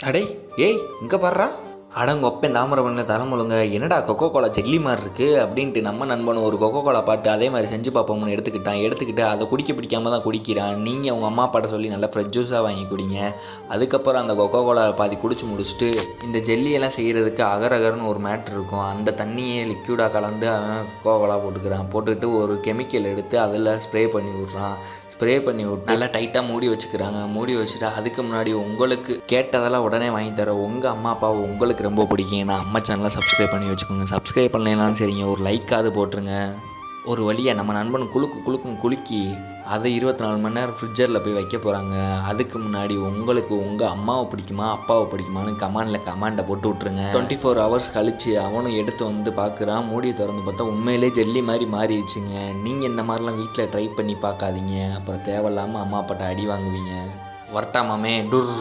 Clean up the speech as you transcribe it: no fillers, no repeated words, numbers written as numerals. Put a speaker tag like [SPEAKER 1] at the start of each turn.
[SPEAKER 1] அடே ஏய் இங்கே பாடுறா அடங்கொப்பேன் தாமிரபரணி தலைமுழுங்க என்னடா கொக்கோ கோலா ஜெல்லி மாதிரி இருக்குது அப்படின்ட்டு நம்ம நண்பன் ஒரு கொக்கோ கோலா பாட்டு அதே மாதிரி செஞ்சு பார்ப்போம்னு எடுத்துக்கிட்டு அதை குடிக்க பிடிக்காம தான் குடிக்கிறான். நீங்கள் உங்கள் அம்மா அப்பாட்ட சொல்லி நல்லா ஃப்ரெஷ் ஜூஸாக வாங்கி குடிங்க. அதுக்கப்புறம் அந்த கொக்கோ கோலா பாதி குடிச்சு முடிச்சுட்டு இந்த ஜெல்லியெல்லாம் செய்கிறதுக்கு அகரகர்னு ஒரு மேட்ரு இருக்கும். அந்த தண்ணியை லிக்யூடாக கலந்து அவன் கொக்கோ கோலா போட்டுக்கிட்டு ஒரு கெமிக்கல் எடுத்து அதில் ஸ்ப்ரே பண்ணி விட்றான். ஸ்ப்ரே பண்ணி விட்டு நல்லா டைட்டாக மூடி வச்சுக்கிறாங்க. மூடி வச்சுட்டு அதுக்கு முன்னாடி உங்களுக்கு கேட்டதெல்லாம் உடனே வாங்கி தர உங்கள் அம்மா அப்பாவை உங்களுக்கு ரொம்ப பிடிக்கும். நான் அம்மா சேனலை சப்ஸ்கிரைப் பண்ணி வச்சுக்கோங்க. சப்ஸ்கிரைப் பண்ணலைனாலும் சரிங்க, ஒரு லைக்காவது போட்டுருங்க. ஒரு வழியாக நம்ம நண்பன் குலுக்கி அதை 24 மணி நேரம் ஃப்ரிட்ஜரில் போய் வைக்க போகிறாங்க. அதுக்கு முன்னாடி உங்களுக்கு உங்கள் அம்மாவை பிடிக்குமா அப்பாவை பிடிக்குமான்னு கமெண்டை போட்டு விட்ருங்க. 24 hours கழித்து அவனும் எடுத்து வந்து பார்க்குறான். மூடியை திறந்து பார்த்தா உண்மையிலே ஜெல்லி மாதிரி மாறிடுச்சுங்க. நீங்கள் இந்த மாதிரிலாம் வீட்டில் ட்ரை பண்ணி பார்க்காதீங்க. அப்புறம் தேவையில்லாமல் அம்மா அப்பாட்ட அடி வாங்குவீங்க. வரட்டாமாமே டுர்.